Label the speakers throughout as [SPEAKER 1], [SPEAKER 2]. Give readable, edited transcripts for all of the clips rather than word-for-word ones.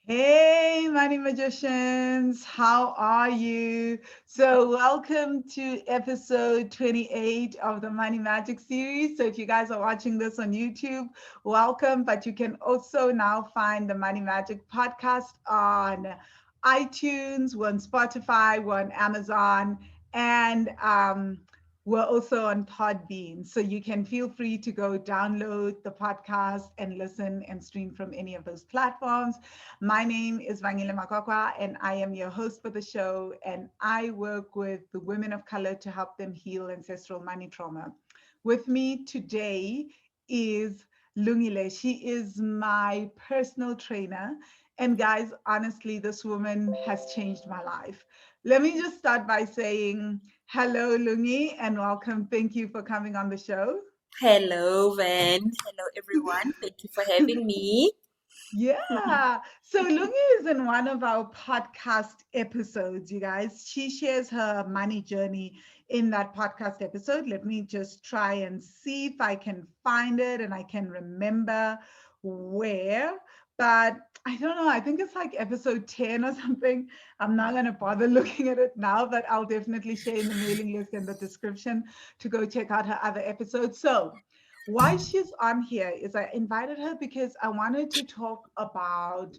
[SPEAKER 1] Hey, money magicians, how are you? So, welcome to episode 28 of the Money Magic series. So, if you guys are watching this on YouTube, welcome. But you can also now find the Money Magic podcast on iTunes, we're on Spotify, we're on Amazon, and we're also on Podbean. So, you can feel free to go download the podcast and listen and stream from any of those platforms. My name is Vangile and I am your host for the show. And I work with the women of color to help them heal ancestral money trauma. With me today is Lungile. She is my personal trainer. And guys, honestly, this woman has changed my life. Let me just start by saying hello, Lungi, and welcome. Thank you for coming on the show.
[SPEAKER 2] Hello, Van. Hello, everyone. Thank you for having me.
[SPEAKER 1] Yeah. So Lungi is in one of our podcast episodes, you guys. She shares her money journey in that podcast episode. Let me just try and see if I can find it and I can remember where. But I don't know. I think it's like episode 10 or something. I'm not going to bother looking at it now, but I'll definitely share in the mailing list and the description to go check out her other episodes. So, why she's on here is I invited her because I wanted to talk about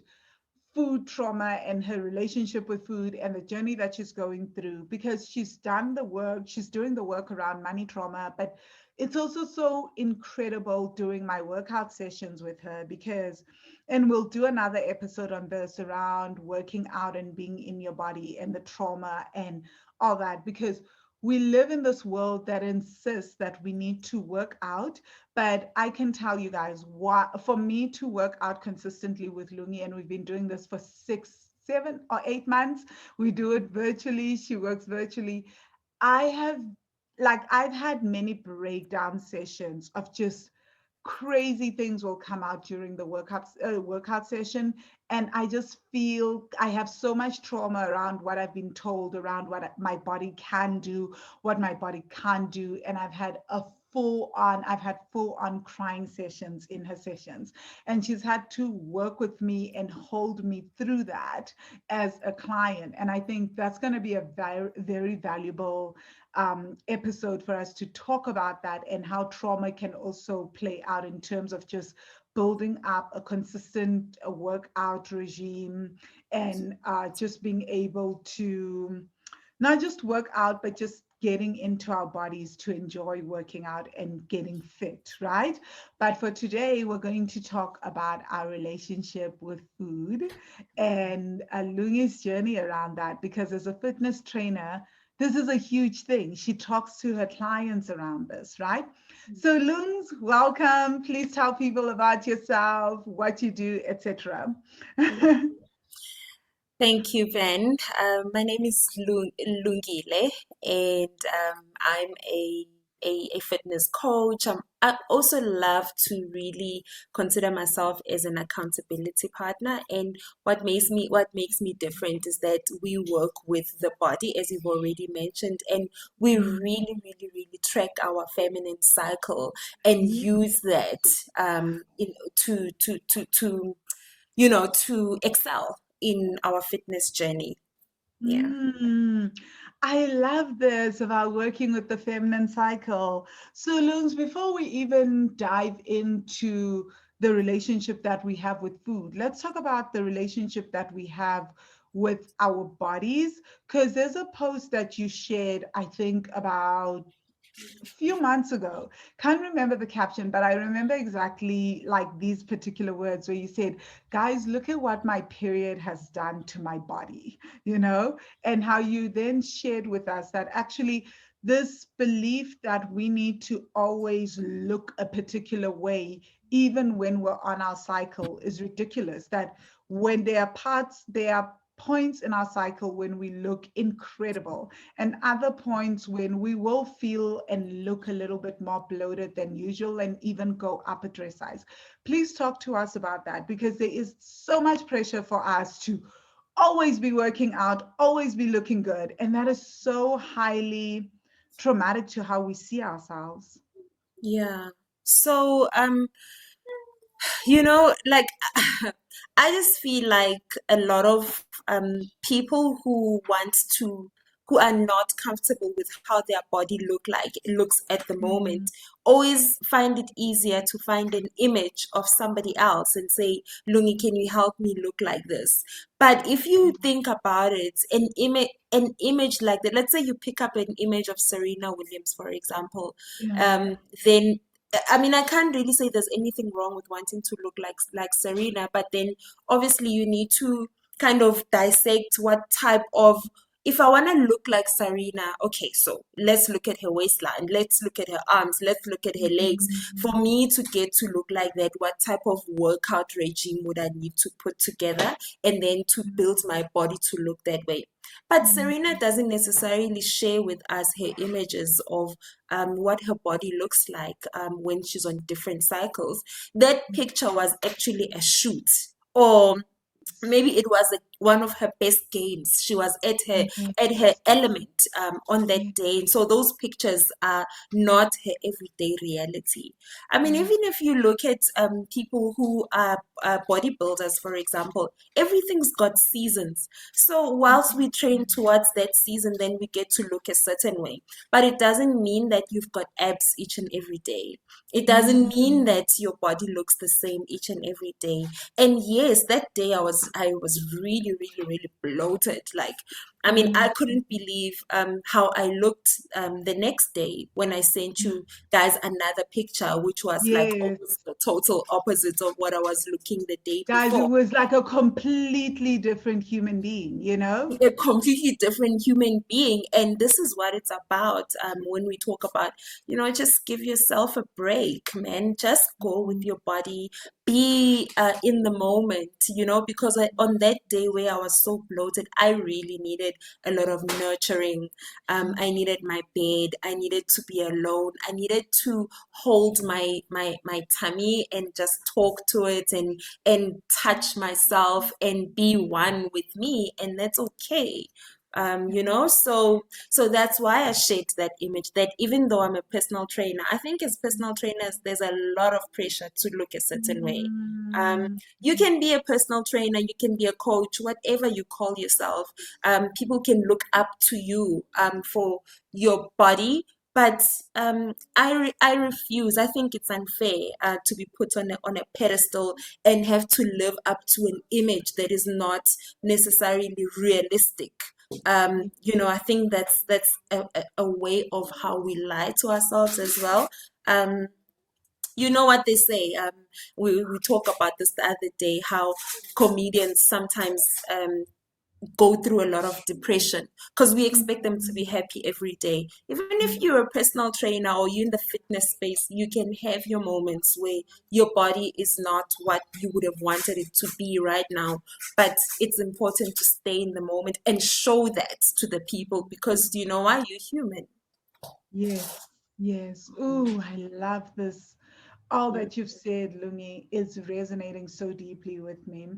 [SPEAKER 1] food trauma and her relationship with food and the journey that she's going through because she's done the work, she's doing the work around money trauma, but it's also so incredible doing my workout sessions with her because, and we'll do another episode on this around working out and being in your body and the trauma and all that because we live in this world that insists that we need to work out, but I can tell you guys, what for me to work out consistently with Lungi, and we've been doing this for 6, 7, or 8 months. We do it virtually. She works virtually. I have, I've had many breakdown sessions of just crazy things will come out during the workout session, and I just feel I have so much trauma around what I've been told around what my body can do, what my body can't do, and I've had full on crying sessions in her sessions, and she's had to work with me and hold me through that as a client, and I think that's going to be a very, very valuable episode for us to talk about that and how trauma can also play out in terms of just building up a consistent workout regime and just being able to not just work out, but just getting into our bodies to enjoy working out and getting fit, right? But for today, we're going to talk about our relationship with food and Lungi's journey around that because as a fitness trainer, this is a huge thing. She talks to her clients around this, right? So, Lungs, welcome. Please tell people about yourself, what you do, etc.
[SPEAKER 2] Thank you, Van. My name is Lungile, and I'm a fitness coach. I also love to really consider myself as an accountability partner. And what makes me different is that we work with the body, as you've already mentioned, and we really, really, really track our feminine cycle and
[SPEAKER 1] Yeah.
[SPEAKER 2] use that to excel in our fitness journey. Yeah.
[SPEAKER 1] Mm, I love this about working with the feminine cycle. So, Loons, before we even dive into the relationship that we have with food, let's talk about the relationship that we have with our bodies. Because there's a post that you shared, I think, about a few months ago. Can't remember the caption, but I remember exactly like these particular words where you said, guys, look at what my period has done to my body, and how you then shared with us that actually this belief that we need to always look a particular way, even when we're on our cycle, is ridiculous. That when there are points in our cycle when we look incredible and other points when we will feel and look a little bit more bloated than usual and even go up a dress size. Please talk to us about that because there is so much pressure for us to always be working out, always be looking good. And that is so highly traumatic to how we see ourselves.
[SPEAKER 2] Yeah. So, Like I just feel like a lot of people who are not comfortable with how their body looks at the
[SPEAKER 1] Mm,
[SPEAKER 2] moment always find it easier to find an image of somebody else and say, Lungi, can you help me look like this? But if you think about it, an image like that, let's say you pick up an image of Serena Williams, for example,
[SPEAKER 1] yeah.
[SPEAKER 2] um, then I mean, I can't really say there's anything wrong with wanting to look like Serena, but then obviously you need to kind of dissect what type of. If I want to look like Serena, okay, so let's look at her waistline, let's look at her arms, let's look at her legs. For
[SPEAKER 1] Mm,
[SPEAKER 2] me to get to look like that, what type of workout regime would I need to put together and then to build my body to look that way? But
[SPEAKER 1] mm,
[SPEAKER 2] Serena doesn't necessarily share with us her images of what her body looks like when she's on different cycles. That picture was actually a shoot, or maybe it was one of her best games. She was
[SPEAKER 1] yeah,
[SPEAKER 2] at her element on that
[SPEAKER 1] yeah,
[SPEAKER 2] day, and so those pictures are not her everyday reality. I mean,
[SPEAKER 1] yeah,
[SPEAKER 2] even if you look at people who are bodybuilders, for example, everything's got seasons. So whilst we train towards that season, then we get to look a certain way, but it doesn't mean that you've got abs each and every day. It doesn't
[SPEAKER 1] mm,
[SPEAKER 2] mean that your body looks the same each and every day. And yes, that day I was really, really, really bloated. Like, I mean, I
[SPEAKER 1] mm,
[SPEAKER 2] couldn't believe how I looked the next day when I sent you guys another picture, which was like
[SPEAKER 1] yes.
[SPEAKER 2] almost the total opposite of what I was looking the day
[SPEAKER 1] Guys, it
[SPEAKER 2] before.
[SPEAKER 1] was like a completely different human being, you know?
[SPEAKER 2] A completely different human being. And this is what it's about when we talk about, just give yourself a break, man. Just go with
[SPEAKER 1] Mm,
[SPEAKER 2] your body, be in the moment, because on that day where I was so bloated, I really needed a lot of nurturing. I needed my bed. I needed to be alone. I needed to hold my tummy and just talk to it and touch myself and be one with me, and that's okay. So that's why I shaped that image, that even though I'm a personal trainer, I think as personal trainers there's a lot of pressure to look a certain way.
[SPEAKER 1] mm,
[SPEAKER 2] You can be a personal trainer, you can be a coach, whatever you call yourself. People can look up to you for your body, but I refuse. I think it's unfair to be put on a pedestal and have to live up to an image that is not necessarily realistic. I think that's a way of how we lie to ourselves as well. Um, you know what they say. We talk about this the other day, how comedians sometimes go through a lot of depression because we expect them to be
[SPEAKER 1] mm,
[SPEAKER 2] happy every day. Even if
[SPEAKER 1] mm.
[SPEAKER 2] you're a personal trainer or you're in the fitness space, you can have your moments where your body is not what you would have wanted it to be right now. But it's important to stay in the moment and show that to the people because do you know why? You're human.
[SPEAKER 1] Yes, yes. Ooh, I love this. All that you've said, Lungi, is resonating so deeply with me.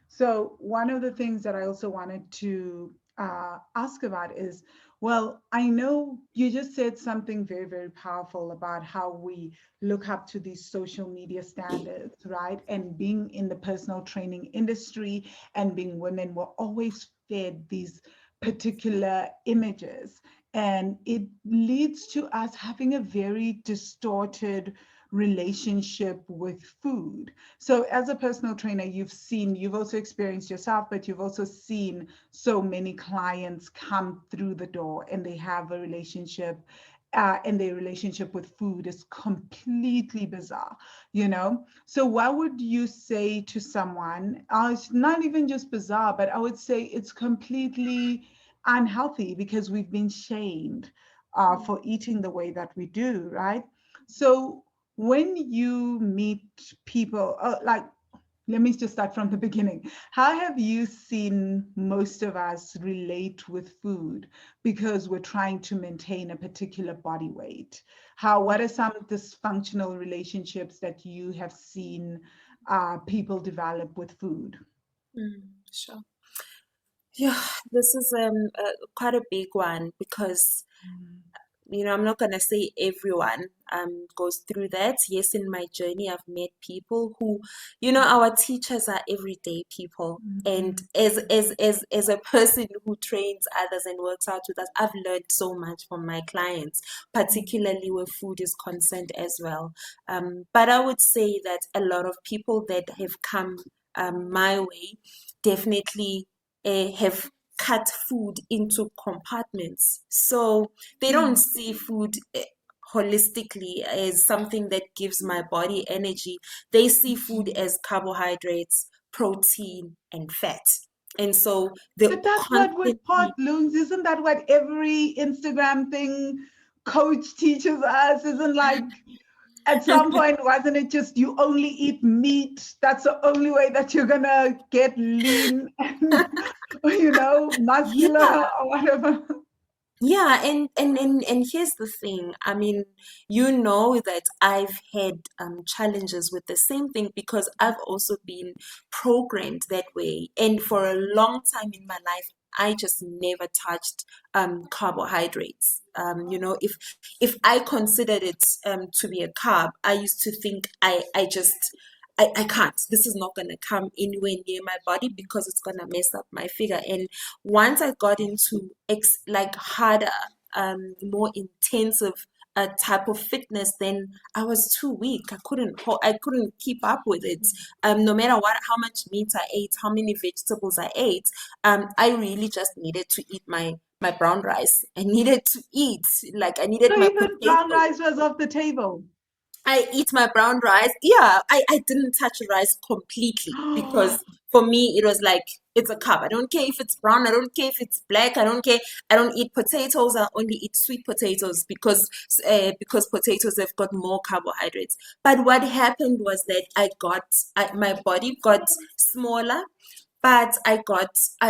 [SPEAKER 1] So, one of the things that I also wanted to ask about is, well, I know you just said something very, very powerful about how we look up to these social media standards, right? And being in the personal training industry and being women, we're always fed these particular images. And it leads to us having a very distorted relationship with food. So, as a personal trainer, you've also experienced yourself, but you've also seen so many clients come through the door and they have a relationship. And their relationship with food is completely bizarre, you know? So, what would you say to someone? It's not even just bizarre, but I would say it's completely unhealthy because we've been shamed for eating the way that we do, right? So, when you meet people, like, let me just start from the beginning. How have you seen most of us relate with food because we're trying to maintain a particular body weight? What are some dysfunctional relationships that you have seen people develop with food?
[SPEAKER 2] Sure. Yeah, this is quite a big one because
[SPEAKER 1] Mm,
[SPEAKER 2] I'm not gonna say everyone goes through that. Yes, in my journey, I've met people who, our teachers are everyday people. And
[SPEAKER 1] Mhm.
[SPEAKER 2] as a person who trains others and works out with us, I've learned so much from my clients, particularly where food is concerned as well. But I would say that a lot of people that have come my way definitely have cut food into compartments. So they don't
[SPEAKER 1] Mm.
[SPEAKER 2] see food holistically as something that gives my body energy. They see food
[SPEAKER 1] Mhm.
[SPEAKER 2] as carbohydrates, protein, and fat. And so they're
[SPEAKER 1] But that's what we're taught,
[SPEAKER 2] constantly,
[SPEAKER 1] Loons. Isn't that what every Instagram thing coach teaches us? Isn't like at some point, wasn't it just you only eat meat? That's the only way that you're gonna get lean and muscular
[SPEAKER 2] yeah.
[SPEAKER 1] or whatever.
[SPEAKER 2] Yeah, and here's the thing. I mean, you know that I've had challenges with the same thing because I've also been programmed that way. And for a long time in my life, I just never touched carbohydrates. If I considered it to be a carb, I used to think I just I can't. This is not gonna come anywhere near my body because it's gonna mess up my figure. And once I got into like harder, more intensive type of fitness, then I was too weak. I couldn't keep up with it. No matter how much meat I ate, how many vegetables I ate, I really just needed to eat my brown rice. I needed to eat, like I needed
[SPEAKER 1] So
[SPEAKER 2] my
[SPEAKER 1] even brown
[SPEAKER 2] potato.
[SPEAKER 1] rice was off the table.
[SPEAKER 2] I eat my brown rice. Yeah, I didn't touch rice completely because for me it was like it's a carb. I don't care if it's brown, I don't care if it's black, I don't care. I don't eat potatoes, I only eat sweet potatoes because potatoes have got more carbohydrates. But what happened was that my body got smaller, but I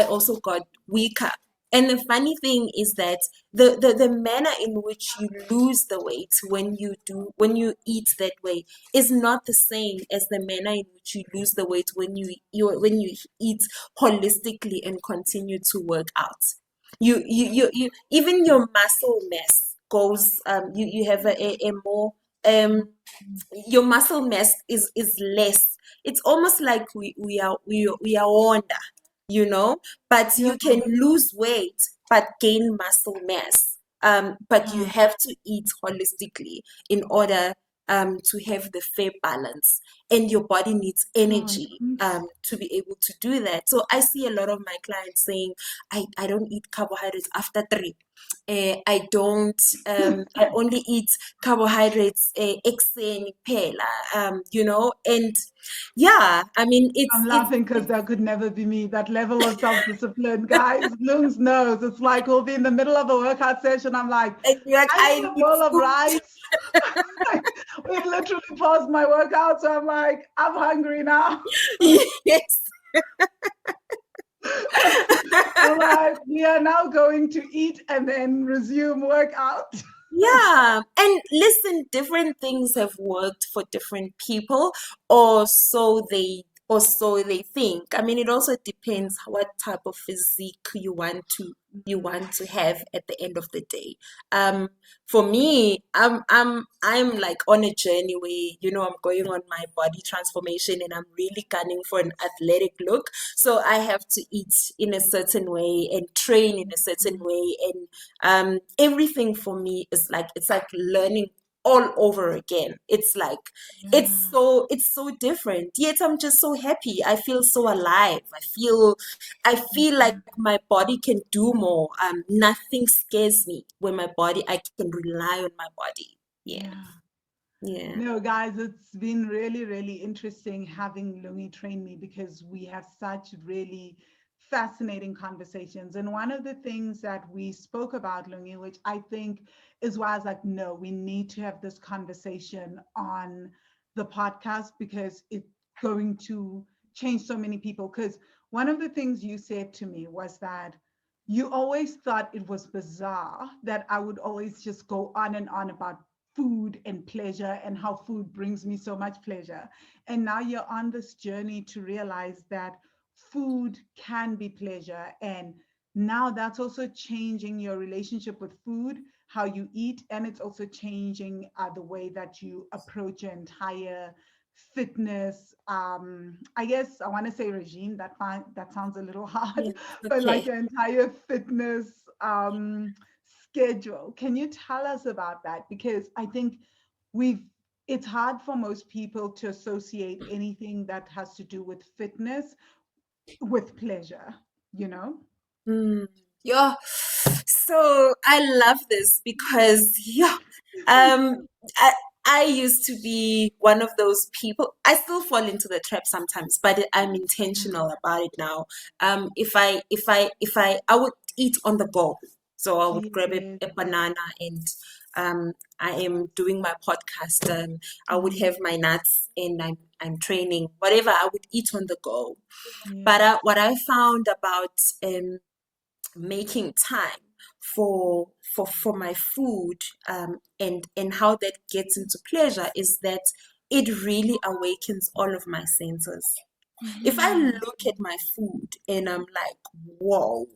[SPEAKER 2] also got weaker. And the funny thing is that the manner in which you lose the weight when you eat that way is not the same as the manner in which you lose the weight when you eat holistically and continue to work out. You even your muscle mass goes you have a more your muscle mass is less. It's almost like we are older, but
[SPEAKER 1] Yeah.
[SPEAKER 2] you can lose weight but gain muscle mass. But you
[SPEAKER 1] Mm.
[SPEAKER 2] have to eat holistically in order to have the fair balance, and your body needs
[SPEAKER 1] Oh,
[SPEAKER 2] energy
[SPEAKER 1] nice.
[SPEAKER 2] to be able to do that. So I see a lot of my clients saying, I don't eat carbohydrates after 3. I don't, I only eat carbohydrates ekuseni kuphela, and yeah, I mean,
[SPEAKER 1] I'm
[SPEAKER 2] it's
[SPEAKER 1] laughing because that could never be me. That level of self-discipline, guys. Loons knows. It's like we'll be in the middle of a workout session. I'm like,
[SPEAKER 2] and you're like,
[SPEAKER 1] I
[SPEAKER 2] I
[SPEAKER 1] need a
[SPEAKER 2] need
[SPEAKER 1] bowl of
[SPEAKER 2] food.
[SPEAKER 1] rice. We've literally paused my workout, so I'm like, I'm hungry now.
[SPEAKER 2] Yes.
[SPEAKER 1] I'm like, we are now going to eat and then resume workout.
[SPEAKER 2] Yeah, and listen, different things have worked for different people, or so they think. I mean, it also depends what type of physique you want to have at the end of the day. Um, for me, I'm like on a journey where, I'm going on my body transformation and I'm really gunning for an athletic look. So I have to eat in a certain way and train in a certain way, and everything for me is like it's like learning all over again. It's like
[SPEAKER 1] Yeah.
[SPEAKER 2] it's so different, yet I'm just so happy. I feel so alive. I feel like my body can do more. Nothing scares me when I can rely on my body. Yeah.
[SPEAKER 1] Yeah.
[SPEAKER 2] Yeah.
[SPEAKER 1] No, guys, it's been really, really interesting having Lungi train me because we have such really fascinating conversations. And one of the things that we spoke about, Lungi, which I think is why I was like, no, we need to have this conversation on the podcast because it's going to change so many people. Because one of the things you said to me was that you always thought it was bizarre that I would always just go on and on about food and pleasure and how food brings me so much pleasure. And now you're on this journey to realize that food can be pleasure. And now that's also changing your relationship with food, how you eat, and it's also changing the way that you approach your entire fitness. I guess I want to say regime. That sounds a little hard,
[SPEAKER 2] Yeah.
[SPEAKER 1] but like
[SPEAKER 2] Okay.
[SPEAKER 1] your entire fitness schedule. Can you tell us about that? Because I think we've it's hard for most people to associate anything that has to do with fitness with pleasure, you know?
[SPEAKER 2] Mm. Yeah. So I love this because yeah, um, I I used to be one of those people. I still fall into the trap sometimes, but I'm intentional about it now. If I would eat on the go. So I would grab
[SPEAKER 1] Yes.
[SPEAKER 2] a banana and I am doing my podcast. I would
[SPEAKER 1] Mhm.
[SPEAKER 2] have my nuts and I'm training. Whatever I would eat on the go. But
[SPEAKER 1] Yes.
[SPEAKER 2] what I found about making time for my food and how that gets into pleasure is that it really awakens all of my senses. If I
[SPEAKER 1] Mhm.
[SPEAKER 2] look at my food and I'm like, whoa,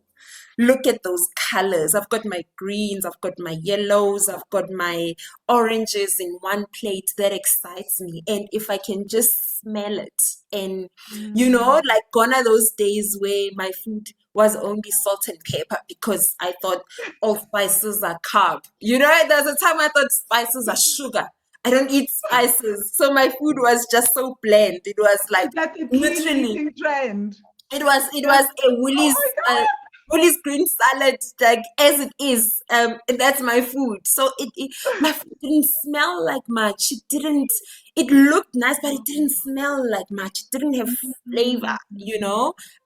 [SPEAKER 2] look at those colors. I've got my greens, I've got my yellows, I've got my oranges in one plate. That excites me. And if I can just smell it, and
[SPEAKER 1] Mm.
[SPEAKER 2] like gone are those days where my food was only salt and pepper because I thought all spices are carb. There's a time I thought spices are sugar. I don't eat spices. So my food was just so bland. It was like
[SPEAKER 1] Is that the clean
[SPEAKER 2] literally
[SPEAKER 1] eating trend?
[SPEAKER 2] it was
[SPEAKER 1] That's
[SPEAKER 2] a
[SPEAKER 1] oh my
[SPEAKER 2] Woolies green salad, like as it is. And that's my food. So my food didn't smell like much. It looked nice, but it didn't smell like much. It didn't have
[SPEAKER 1] God.
[SPEAKER 2] flavor,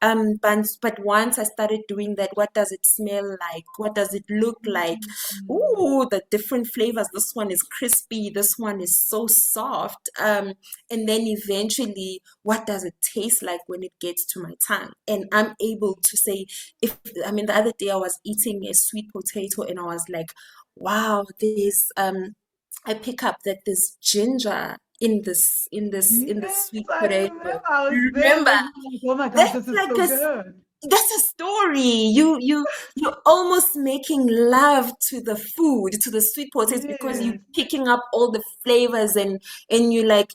[SPEAKER 1] Mm.
[SPEAKER 2] But once I started doing that, what does it smell like? What does it look like?
[SPEAKER 1] Mm.
[SPEAKER 2] Ooh, the different flavors. This one is crispy. This one is so soft. And then eventually, what does it taste like when it gets to my tongue? And I'm able to say, the other day I was eating a sweet potato and I was like, wow, I pick up that there's ginger in this
[SPEAKER 1] Yes,
[SPEAKER 2] sweet
[SPEAKER 1] I remember
[SPEAKER 2] potato.
[SPEAKER 1] I was there.
[SPEAKER 2] Remember,
[SPEAKER 1] Was like, oh my gosh, this
[SPEAKER 2] that's
[SPEAKER 1] is
[SPEAKER 2] like
[SPEAKER 1] so good.
[SPEAKER 2] that's a story. You're almost making love to the food, to the sweet potatoes, because you're
[SPEAKER 1] Yes.
[SPEAKER 2] picking up all the flavors and you like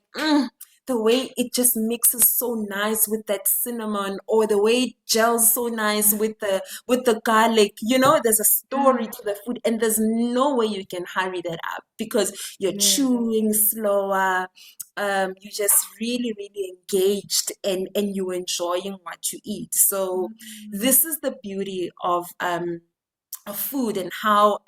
[SPEAKER 2] the way it just mixes so nice with that cinnamon, or the way it gels so nice with the garlic. There's a story
[SPEAKER 1] Yeah.
[SPEAKER 2] to the food, and there's no way you can hurry that up because you're
[SPEAKER 1] Yes.
[SPEAKER 2] chewing slower. You're just really, really engaged, and you're enjoying what you eat. So
[SPEAKER 1] Mm.
[SPEAKER 2] this is the beauty of food, and how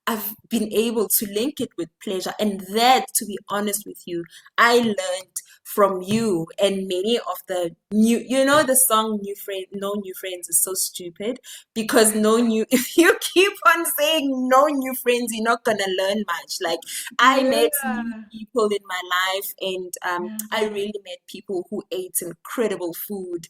[SPEAKER 2] I've been able to link it with pleasure. And that, to be honest with you, I learned from you and many of the new, the song New Friend, No New Friends is so stupid because no new, if you keep on saying no new friends, you're not gonna learn much. Like, I met new
[SPEAKER 1] Yeah.
[SPEAKER 2] people in my life, and
[SPEAKER 1] Yeah.
[SPEAKER 2] I really met people who ate incredible food,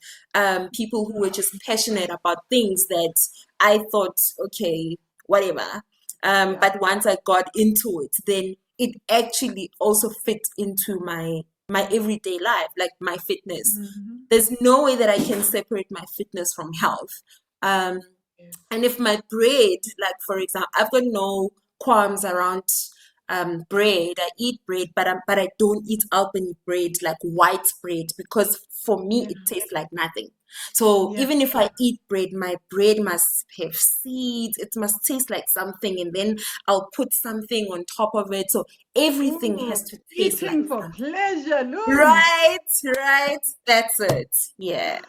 [SPEAKER 2] people who were just passionate about things that I thought, okay, whatever.
[SPEAKER 1] Yeah.
[SPEAKER 2] But once I got into it, then it actually also fit into my everyday life, like my fitness.
[SPEAKER 1] Mhm.
[SPEAKER 2] There's no way that I can separate my fitness from health. Um,
[SPEAKER 1] Yes.
[SPEAKER 2] and if my bread, like for example, I've got no qualms around bread. I eat bread, but I don't eat Albany bread, like white bread, because for me
[SPEAKER 1] Yeah.
[SPEAKER 2] it tastes like nothing. So
[SPEAKER 1] Yeah.
[SPEAKER 2] even if I eat bread, my bread must have seeds. It must taste like something, and then I'll put something on top of it. So everything has
[SPEAKER 1] Ooh,
[SPEAKER 2] to taste like
[SPEAKER 1] eating for
[SPEAKER 2] something.
[SPEAKER 1] pleasure, Lung.
[SPEAKER 2] Right, right. That's it. Yeah.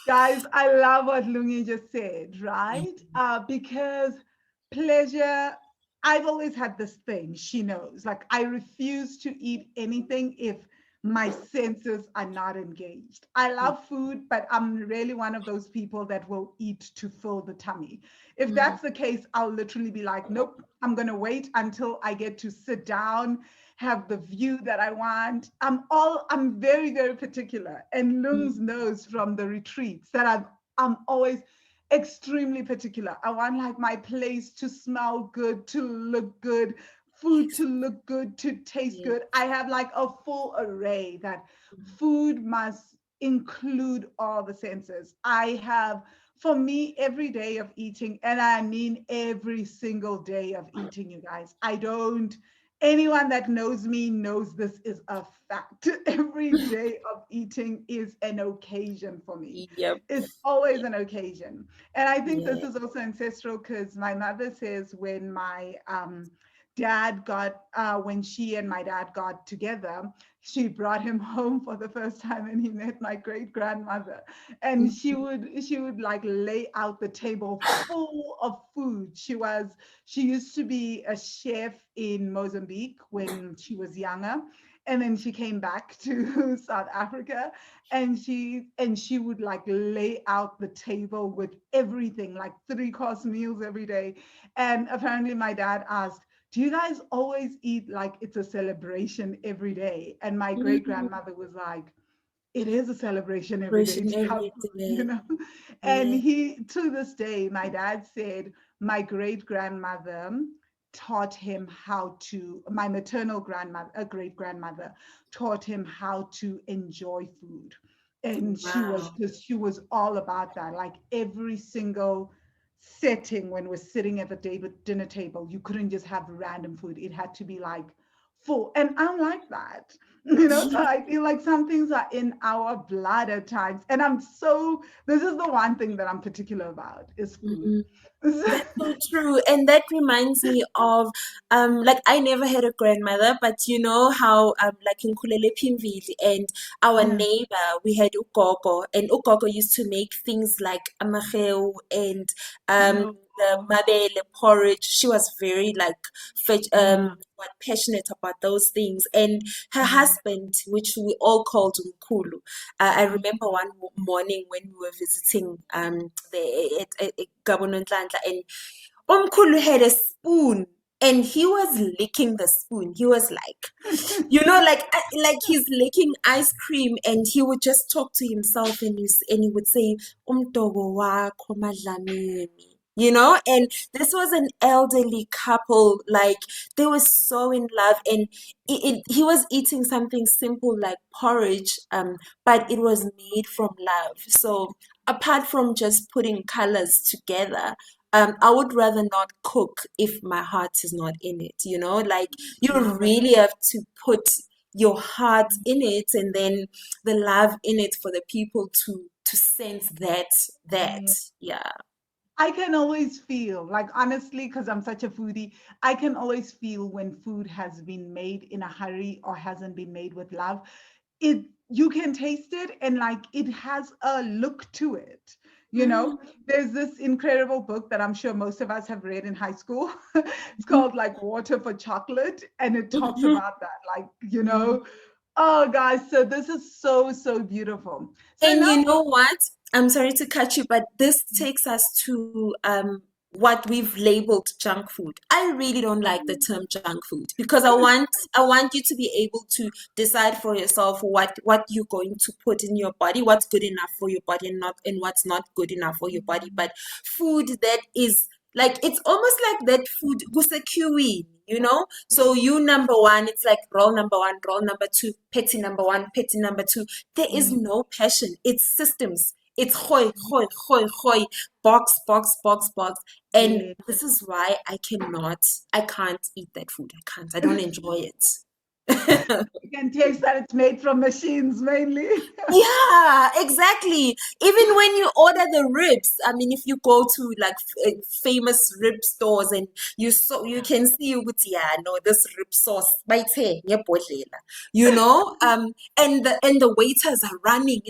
[SPEAKER 1] Guys, I love what Lungi just said, right? Because pleasure, I've always had this thing, she knows. Like, I refuse to eat anything if my senses are not engaged. I love food, but I'm really one of those people that will eat to fill the tummy. If
[SPEAKER 2] Mm,
[SPEAKER 1] that's the case, I'll literally be like, nope, I'm going to wait until I get to sit down, have the view that I want. I'm very, very particular. And
[SPEAKER 2] mm,
[SPEAKER 1] Lungs knows from the retreats that I'm always extremely particular. I want like my place to smell good, to look good, food
[SPEAKER 2] yes,
[SPEAKER 1] to look good, to taste
[SPEAKER 2] yes.
[SPEAKER 1] good. I have like a full array that food must include all the senses. I have, for me, every day of eating, and I mean every single day of eating, you guys. I don't, anyone that knows me knows this is a fact. Every day of eating is an occasion for me.
[SPEAKER 2] Yep.
[SPEAKER 1] It's always an occasion. And I think this
[SPEAKER 2] Yeah.
[SPEAKER 1] is also ancestral because my mother says when my dad got, when she and my dad got together, she brought him home for the first time and he met my great grandmother, and she would like lay out the table full of food. She used to be a chef in Mozambique when she was younger, and then she came back to South Africa, and she would like lay out the table with everything, like 3 course meals every day. And apparently my dad asked, do you guys always eat like it's a celebration every day? And my great
[SPEAKER 2] Mm,
[SPEAKER 1] grandmother was like, it is a celebration every day
[SPEAKER 2] Version
[SPEAKER 1] to have
[SPEAKER 2] every
[SPEAKER 1] food, you
[SPEAKER 2] day.
[SPEAKER 1] know? And
[SPEAKER 2] Yeah.
[SPEAKER 1] he, to this day, my dad said, my great grandmother taught him how to, my maternal grandmother, a great grandmother, taught him how to enjoy food. And
[SPEAKER 2] Wow.
[SPEAKER 1] she was all about that. Like every single setting when we're sitting at the dinner table, you couldn't just have random food. It had to be like full. And I'm like that, so I feel like some things are in our blood at times. And this is the one thing that I'm particular about is food.
[SPEAKER 2] Mhm. That's so true. And that reminds me of like I never had a grandmother, but you know how like in Kulele Pimvili and our
[SPEAKER 1] Yeah.
[SPEAKER 2] neighbor we had Ugogo, and Ugogo used to make things like amaheu and um the
[SPEAKER 1] Oh,
[SPEAKER 2] mabele porridge. She was very like
[SPEAKER 1] yeah.
[SPEAKER 2] passionate about those things. And her
[SPEAKER 1] Yeah.
[SPEAKER 2] husband, which we all called Mkulu, I
[SPEAKER 1] Mm.
[SPEAKER 2] remember one morning when we were visiting at Gabon Ntlantla, and Omkulu had a spoon and he was licking the spoon. He was like, like he's licking ice cream, and he would just talk to himself, and he would say, "Umdogo wakho madlamini." And this was an elderly couple, like they were so in love, and he was eating something simple like porridge, but it was made from love. So apart from just putting colors together, I would rather not cook if my heart is not in it, like you
[SPEAKER 1] Yeah.
[SPEAKER 2] really have to put your heart in it, and then the love in it for the people to sense that,
[SPEAKER 1] Yeah.
[SPEAKER 2] yeah.
[SPEAKER 1] I can always feel, like, honestly, because I'm such a foodie, I can always feel when food has been made in a hurry or hasn't been made with love. You can taste it, and like it has a look to it. You know,
[SPEAKER 2] Mm,
[SPEAKER 1] there's this incredible book that I'm sure most of us have read in high school. It's called like Water for Chocolate, and it talks
[SPEAKER 2] mhm,
[SPEAKER 1] about that. Like,
[SPEAKER 2] mhm.
[SPEAKER 1] oh, guys, so this is so, so beautiful. So
[SPEAKER 2] And
[SPEAKER 1] now,
[SPEAKER 2] you know what? I'm sorry to cut you, but this takes us to what we've labeled junk food. I really don't like the term junk food because I want you to be able to decide for yourself what you're going to put in your body, what's good enough for your body and what's not good enough for your body. But food that is like it's almost like that food kusekiwini. So you number one, it's like roll number one, roll number two, petty number one, petty number two. There is
[SPEAKER 1] mm,
[SPEAKER 2] no passion. It's systems. It's hoy, hoy, hoy, hoy, box, box, box, box. And
[SPEAKER 1] yeah.
[SPEAKER 2] this is why I can't eat that food. I can't. I don't enjoy it.
[SPEAKER 1] You can taste that it's made from machines mainly.
[SPEAKER 2] Yeah, exactly. Even when you order the ribs, I mean, if you go to like famous rib stores and you
[SPEAKER 1] Yeah.
[SPEAKER 2] can see with yeah, no, this rib sauce, bayithe ngebhodlela, and the waiters are running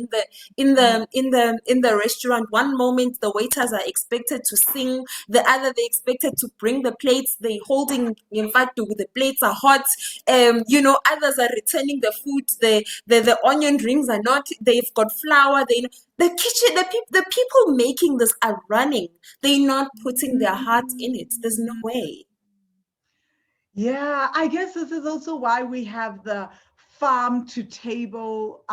[SPEAKER 1] Mm,
[SPEAKER 2] in the restaurant. One moment the waiters are expected to sing, the other they expected to bring the plates. They holding, in fact, the plates are hot. Others are returning the food. The onion rings are not. They've got flour. The kitchen. The people making this are running. They're not putting their heart in it. There's no
[SPEAKER 1] mm.
[SPEAKER 2] way.
[SPEAKER 1] Yeah, I guess this is also why we have the farm to table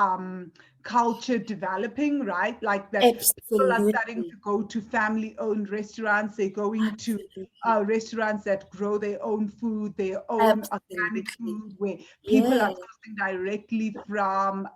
[SPEAKER 1] culture developing, right? Like that people are starting
[SPEAKER 2] Absolutely.
[SPEAKER 1] to go to family-owned restaurants. They're going to
[SPEAKER 2] Absolutely.
[SPEAKER 1] restaurants that grow their own food, their own organic
[SPEAKER 2] Absolutely.
[SPEAKER 1] food, where people are
[SPEAKER 2] Yeah.
[SPEAKER 1] sourcing directly from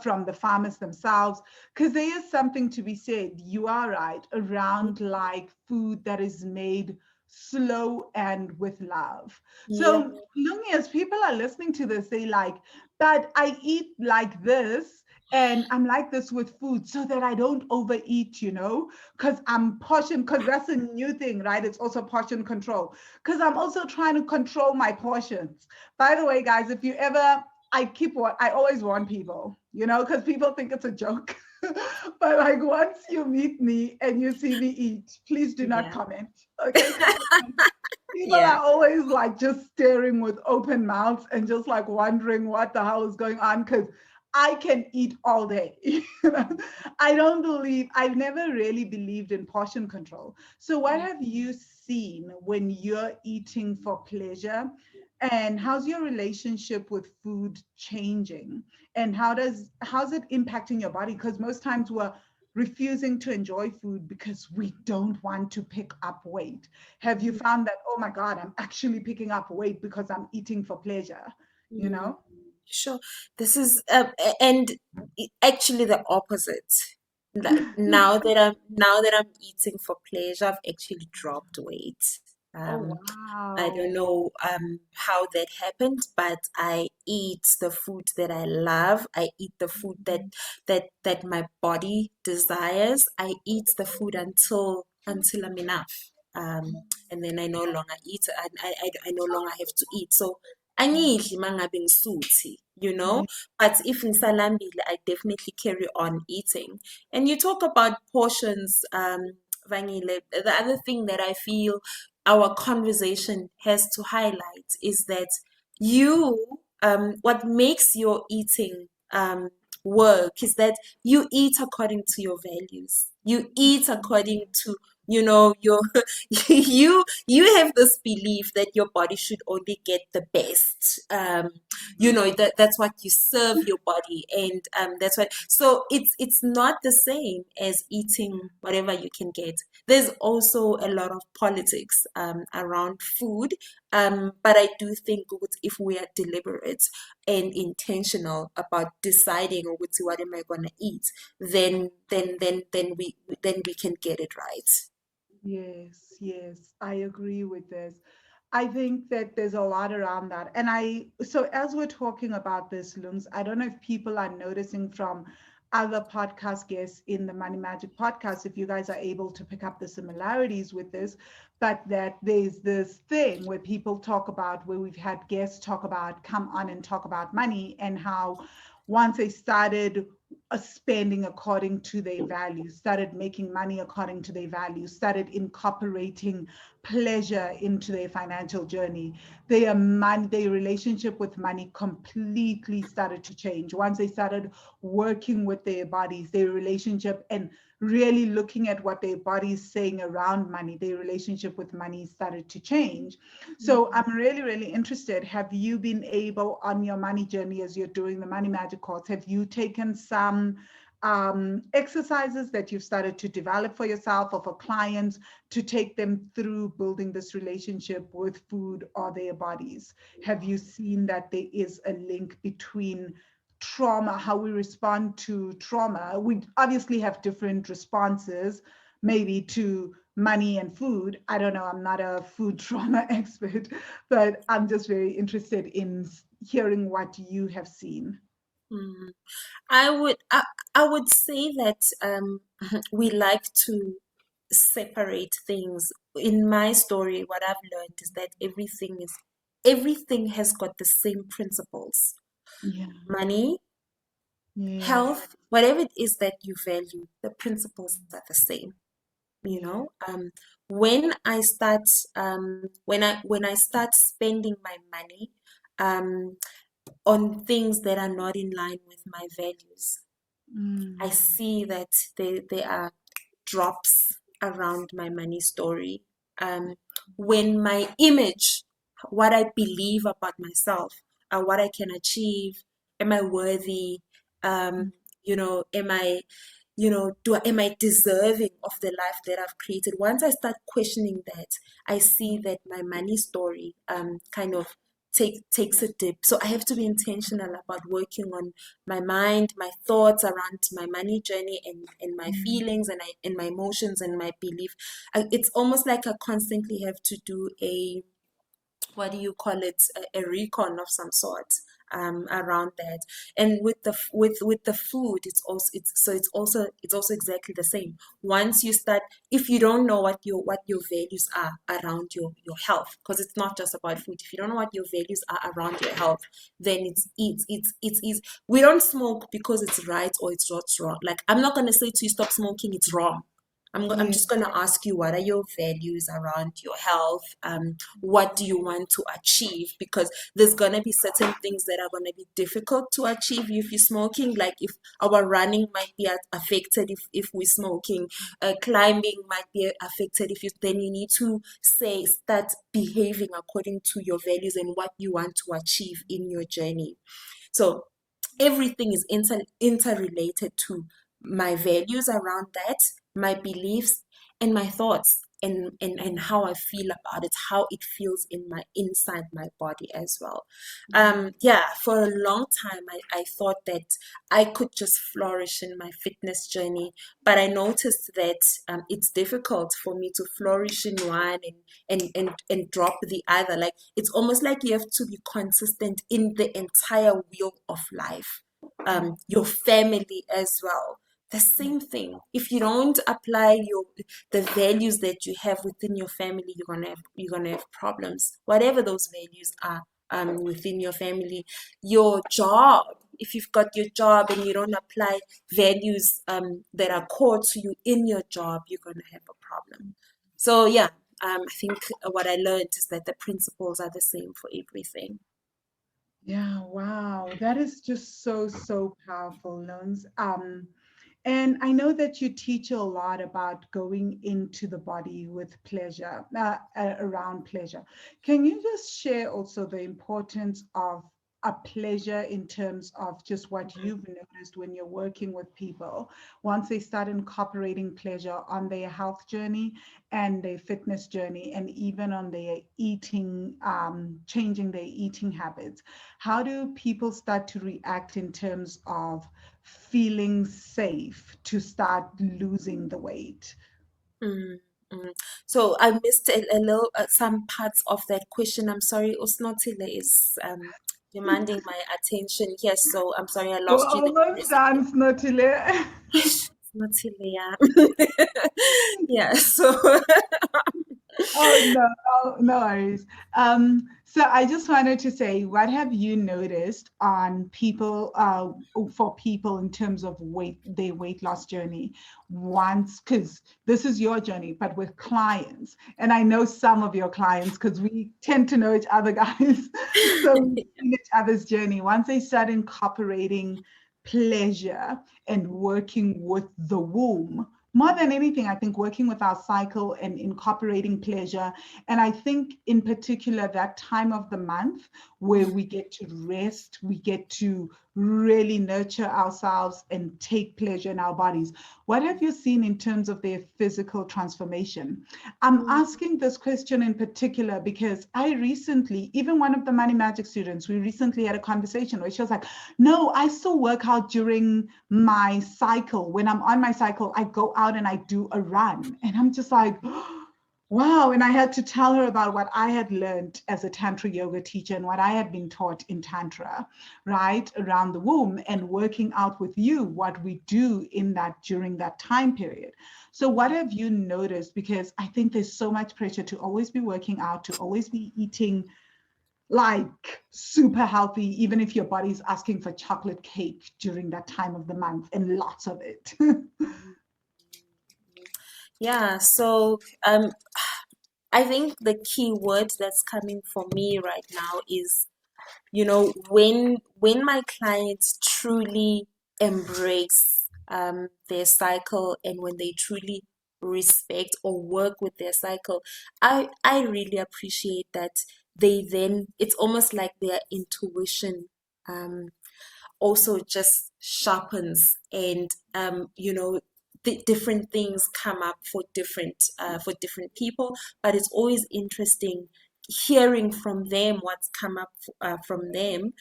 [SPEAKER 1] from the farmers themselves. Because there is something to be said. You are right around like food that is made slow and with love.
[SPEAKER 2] Yep.
[SPEAKER 1] So, Lungi, as people are listening to this, they like, but I eat like this and I'm like this with food so that I don't overeat, because I'm portion, because that's a new thing, right? It's also portion control, because I'm also trying to control my portions. By the way, guys, if you ever, I always warn people, because people think it's a joke. But like once you meet me and you see me eat, please do not
[SPEAKER 2] Yeah.
[SPEAKER 1] comment. Okay. Because people
[SPEAKER 2] Yeah.
[SPEAKER 1] are always like just staring with open mouths and just like wondering what the hell is going on, because I can eat all day. I've never really believed in portion control. So what have you seen when you're eating for pleasure? And how's your relationship with food changing? And how's it impacting your body? Because most times we're refusing to enjoy food because we don't want to pick up weight. Have you found that, oh my God, I'm actually picking up weight because I'm eating for pleasure, you
[SPEAKER 2] Mm,
[SPEAKER 1] know?
[SPEAKER 2] sure. This is and actually the opposite. Like now that I'm eating for pleasure, I've actually dropped weight.
[SPEAKER 1] Oh,
[SPEAKER 2] I don't
[SPEAKER 1] wow.
[SPEAKER 2] know how that happened, but I eat the food that I love. I eat the food that my body desires. I eat the food until I'm enough. And then I no longer eat. I no longer have to eat. So angidli mangabe ngisuthi.
[SPEAKER 1] Yeah.
[SPEAKER 2] But if ngisalambile, I definitely carry on eating. And you talk about portions, Vangile. The other thing that I feel our conversation has to highlight is that what makes your eating work is that you eat according to your values. You eat according to, your you have this belief that your body should only get the best. That's what you serve your body, and that's what. So it's not the same as eating whatever you can get. There's also a lot of politics around food, but I do think if we are deliberate and intentional about deciding what am I gonna eat, then we can get it right.
[SPEAKER 1] Yes, yes, I agree with this. I think that there's a lot around that. So as we're talking about this, Lungs, I don't know if people are noticing from other podcast guests in the Money Magic podcast, if you guys are able to pick up the similarities with this, but that there's this thing where people talk about, where we've had guests talk about, come on and talk about money, and how once they started spending according to their values, started making money according to their values, started incorporating pleasure into their financial journey, their relationship with money completely started to change. Once they started working with their bodies, their relationship, and really looking at what their body is saying around money, their relationship with money started to change. So I'm really, really interested. Have you been able on your money journey as you're doing the Money Magic course, have you taken some exercises that you've started to develop for yourself or for clients to take them through building this relationship with food or their bodies? Have you seen that there is a link between trauma, how we respond to trauma? We obviously have different responses, maybe to money and food. I don't know, I'm not a food trauma expert, but I'm just very interested in hearing what you have seen.
[SPEAKER 2] Mm. I would say that we like to separate things. In my story, what I've learned is that everything has got the same principles.
[SPEAKER 1] Yeah.
[SPEAKER 2] Money,
[SPEAKER 1] Yes.
[SPEAKER 2] health, whatever it is that you value, the principles are the same. You
[SPEAKER 1] Yeah.
[SPEAKER 2] know, when I start when I start spending my money um, on things that are not in line with my values, I
[SPEAKER 1] Mm.
[SPEAKER 2] see that there are drops around my money story. When my image, what I believe about myself, what I can achieve, am I worthy? Am I, am I deserving of the life that I've created? Once I start questioning that, I see that my money story kind of takes a dip. So I have to be intentional about working on my mind, my thoughts around my money journey, and my
[SPEAKER 1] Mm.
[SPEAKER 2] feelings, and my emotions and my belief. It's almost like I constantly have to do a, what do you call it, a recon of some sort, around that. And with the with the food, it's also exactly the same. Once you start, if you don't know what your values are around your health, because it's not just about food. If you don't know what your values are around your health, then it's easy. We don't smoke because it's right or it's not wrong. Like, I'm not gonna say to you, stop smoking, it's wrong. I'm
[SPEAKER 1] Yeah.
[SPEAKER 2] just going to ask you, what are your values around your health? What do you want to achieve? Because there's going to be certain things that are going to be difficult to achieve if you're smoking. Like, if our running might be affected if we're smoking, climbing might be affected if you, then you need to start behaving according to your values and what you want to achieve in your journey. So everything is interrelated to my values around that, my beliefs, and my thoughts, and how I feel about it, how it feels in my inside my body as well. Yeah, for a long time I thought that I could just flourish in my fitness journey, but I noticed that it's difficult for me to flourish in one and drop the other. Like, it's almost like you have to be consistent in the entire wheel of life. Your family as well, the same thing. If you don't apply the values that you have within your family, you're gonna have problems, whatever those values are, within your family. Your job, if you've got your job and you don't apply values that are core to you in your job, you're gonna have a problem. So yeah, I think what I learned is that the principles are the same for everything.
[SPEAKER 1] Yeah, wow. That is just so, so powerful, Loans. And I know that you teach a lot about going into the body with pleasure, around pleasure. Can you just share also the importance of a pleasure in terms of just what you've noticed when you're working with people once they start incorporating pleasure on their health journey and their fitness journey and even on their eating, changing their eating habits? How do people start to react in terms of feeling safe to start losing the weight?
[SPEAKER 2] Mm, mm. So I missed a little, some parts of that question. I'm sorry. Usnotile is demanding my attention. Yes, so I'm sorry I
[SPEAKER 1] We're
[SPEAKER 2] lost you there for a
[SPEAKER 1] almost
[SPEAKER 2] second.
[SPEAKER 1] done, Snotile.
[SPEAKER 2] Usnotile, yeah. Yeah, so
[SPEAKER 1] Oh no, no, no worries. So I just wanted to say, what have you noticed on people, for people in terms of their weight loss journey? Once, because this is your journey, but with clients, and I know some of your clients because we tend to know each other, guys. So we've seen each other's journey. Once they start incorporating pleasure and working with the womb, more than anything, I think working with our cycle and incorporating pleasure. And I think, in particular, that time of the month where we get to rest, we get to really nurture ourselves and take pleasure in our bodies. What have you seen in terms of their physical transformation? I'm asking this question in particular because I recently, even one of the Money Magic students, we recently had a conversation where she was like, no, I still work out during my cycle. When I'm on my cycle, I go out and I do a run. And I'm just like, wow. And I had to tell her about what I had learned as a Tantra yoga teacher and what I had been taught in Tantra, right, around the womb, and working out with you what we do in that during that time period. So, what have you noticed? Because I think there's so much pressure to always be working out, to always be eating like super healthy, even if your body's asking for chocolate cake during that time of the month and lots of it.
[SPEAKER 2] yeah, so I think the key word that's coming for me right now is, when my clients truly embrace their cycle, and when they truly respect or work with their cycle, I really appreciate that. They then, it's almost like their intuition um also just sharpens, and different things come up for different people, but it's always interesting hearing from them what's come up from them,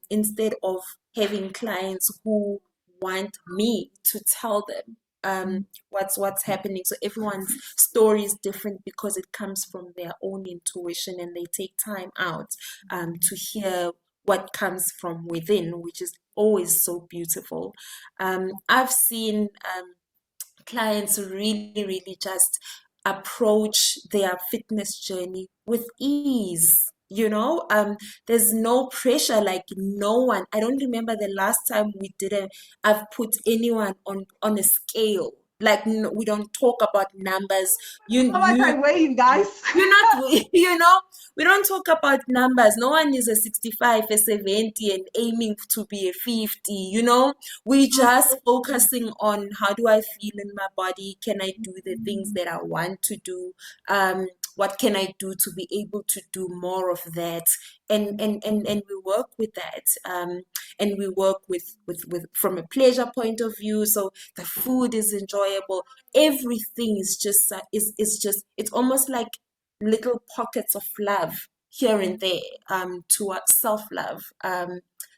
[SPEAKER 2] instead of having clients who want me to tell them what's happening. So everyone's story is different because it comes from their own intuition, and they take time out to hear what comes from within, which is always so beautiful. I've seen clients really, really just approach their fitness journey with ease. There's no pressure, like no one. I don't remember the last time I've put anyone on a scale. Like, no, we don't talk about numbers. You
[SPEAKER 1] How much I
[SPEAKER 2] you
[SPEAKER 1] weigh, you guys?
[SPEAKER 2] you're not, we don't talk about numbers. No one is a 65, a 70, and aiming to be a 50, We just focusing on how do I feel in my body? Can I do the things that I want to do? What can I do to be able to do more of that? And we work with that. And we work with from a pleasure point of view. So the food is enjoyable. Everything is just it's almost like little pockets of love here and there, towards self-love,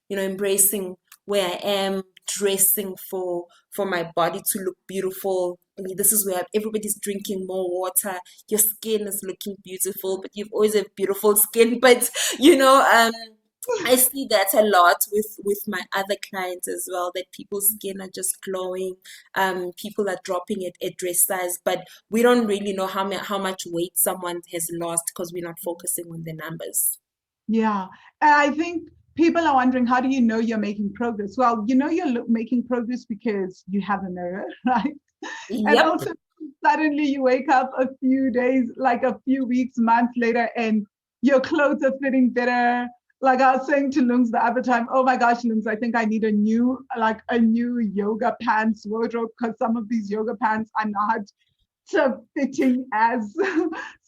[SPEAKER 2] embracing where I am, dressing for my body to look beautiful. I mean, this is where everybody's drinking more water. Your skin is looking beautiful, but you've always have beautiful skin. But I see that a lot with my other clients as well, that people's skin are just glowing. People are dropping it at dress size, but we don't really know how much weight someone has lost because we're not focusing on the numbers.
[SPEAKER 1] Yeah. And I think people are wondering, how do you know you're making progress? Well, you know you're making progress because you have a mirror, right? And
[SPEAKER 2] Yep.
[SPEAKER 1] also, suddenly you wake up a few days, like a few weeks, months later, and your clothes are fitting better. Like I was saying to Lungs the other time, oh my gosh, Lungs, I think I need a new yoga pants wardrobe, because some of these yoga pants are not so fitting as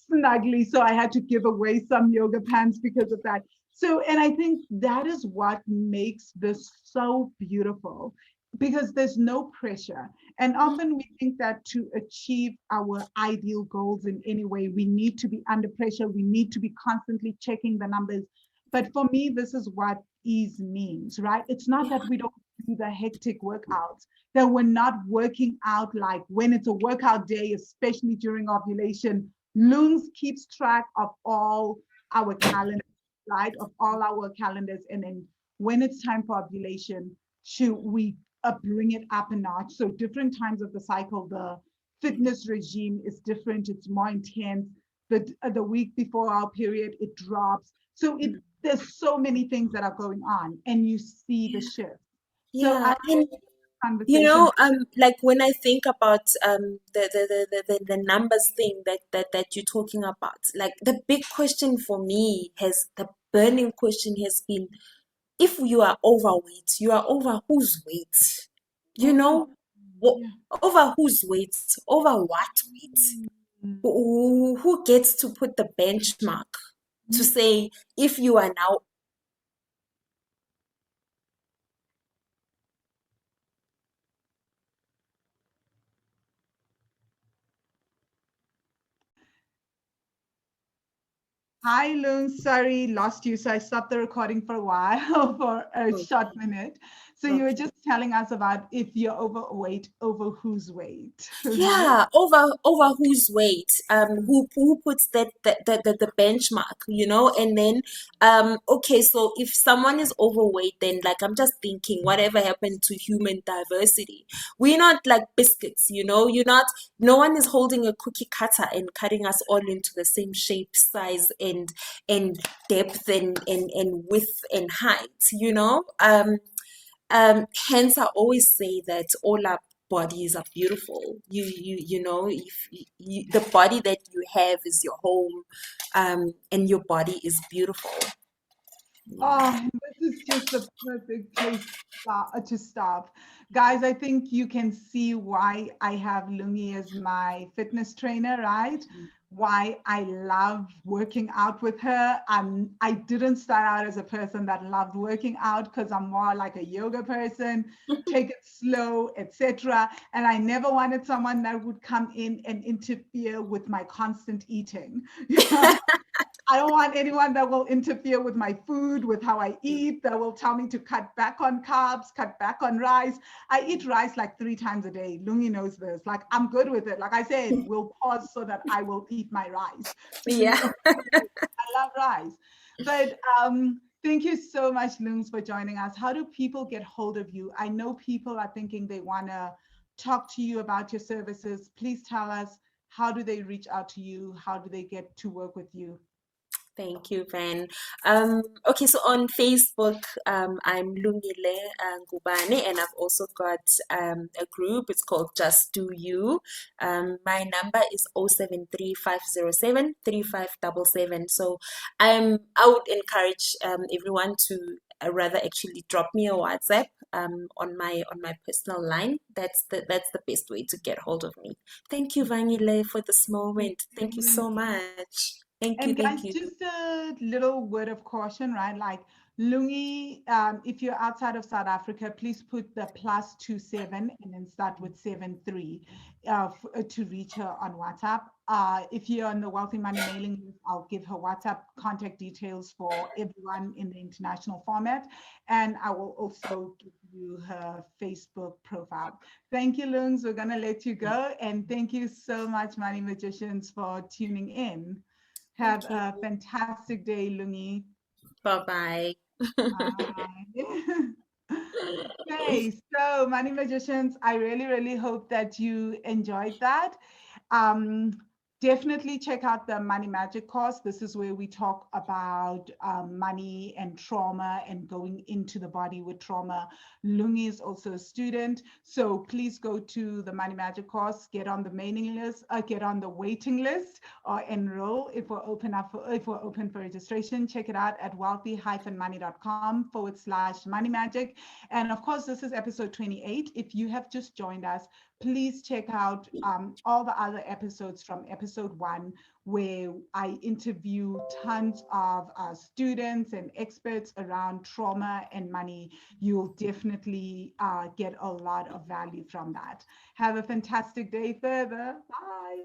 [SPEAKER 1] snugly. So I had to give away some yoga pants because of that. So, and I think that is what makes this so beautiful, because there's no pressure. And often we think that to achieve our ideal goals in any way, we need to be under pressure. We need to be constantly checking the numbers. But for me, this is what ease means, right? It's not that we don't do the hectic workouts, that we're not working out, like when it's a workout day, especially during ovulation. Loons keeps track of all our calendars, right? Of all our calendars. And then when it's time for ovulation, should we bring it up a notch? So different times of the cycle, the fitness regime is different. It's more intense. The week before our period, it drops. So there's so many things that are going on, and you see the shift. So I
[SPEAKER 2] Yeah,
[SPEAKER 1] like
[SPEAKER 2] and
[SPEAKER 1] conversation.
[SPEAKER 2] like when I think about the numbers thing that you're talking about, like the big question for me the burning question has been, if you are overweight, you are over whose weight? You
[SPEAKER 1] Oh,
[SPEAKER 2] know, Wh-
[SPEAKER 1] yeah.
[SPEAKER 2] over whose weight? Over what weight?
[SPEAKER 1] Mm,
[SPEAKER 2] Who gets to put the benchmark to
[SPEAKER 1] mm.
[SPEAKER 2] say if you are now.
[SPEAKER 1] Hi, Loon. Sorry, lost you. So I stopped the recording for a while, for a short
[SPEAKER 2] Okay,
[SPEAKER 1] minute. So you were
[SPEAKER 2] okay.
[SPEAKER 1] just telling us about if you're overweight, over whose weight, right?
[SPEAKER 2] Yeah, over whose weight, who puts the benchmark, and then okay, so if someone is overweight, then like I'm just thinking, whatever happened to human diversity? We're not like biscuits, you're not, no one is holding a cookie cutter and cutting us all into the same shape, size, and depth, and width and height, hence, I always say that all our bodies are beautiful. If the body that you have is your home, and your body is beautiful. Yeah.
[SPEAKER 1] Oh, this is just the perfect place to stop. Guys, I think you can see why I have Lungi as my fitness trainer, right? why I love working out with her. I didn't start out as a person that loved working out because I'm more like a yoga person, take it slow, etc. And I never wanted someone that would come in and interfere with my constant eating. I don't want anyone that will interfere with my food, with how I eat, that will tell me to cut back on carbs, cut back on rice. I eat rice like 3 times a day. Lungi knows this. Like, I'm good with it. Like I said, we'll pause so that I will eat my rice. So you
[SPEAKER 2] Yeah.
[SPEAKER 1] know, I love rice. But thank you so much, Lungs, for joining us. How do people get hold of you? I know people are thinking they want to talk to you about your services. Please tell us, how do they reach out to you? How do they get to work with you?
[SPEAKER 2] Thank you, Van. Okay, so on Facebook, I'm Lungile Ngubane, and I've also got a group. It's called Just Do You. My number is 0735073577. So I would encourage everyone to rather actually drop me a WhatsApp on my personal line. That's the best way to get hold of me. Thank you, Vangile, for this
[SPEAKER 1] Thank
[SPEAKER 2] moment. Thank you
[SPEAKER 1] you.
[SPEAKER 2] so much. Thank you,
[SPEAKER 1] And
[SPEAKER 2] thank
[SPEAKER 1] guys,
[SPEAKER 2] you.
[SPEAKER 1] just a little word of caution, right? Like Lungi, if you're outside of South Africa, please put the +27 and then start with 73 to reach her on WhatsApp. If you're on the Wealthy Money mailing list, I'll give her WhatsApp contact details for everyone in the international format. And I will also give you her Facebook profile. Thank you, Lungs. We're going to let you go. And thank you so much, Money Magicians, for tuning in. Have
[SPEAKER 2] Thank you.
[SPEAKER 1] a fantastic day, Lungi.
[SPEAKER 2] Bye bye.
[SPEAKER 1] Bye. Okay, so Money Magicians, I really, really hope that you enjoyed that. Um, Definitely check out the Money Magic course. This is where we talk about money and trauma and going into the body with trauma. Lungi is also a student, so please go to the Money Magic course, get on the mailing list, get on the waiting list, or enroll if we're open for registration. Check it out at wealthy-money.com/money magic. And of course, this is episode 28. If you have just joined us, please check out all the other episodes from episode 1, where I interview tons of students and experts around trauma and money. You'll definitely get a lot of value from that. Have a fantastic day further. Bye.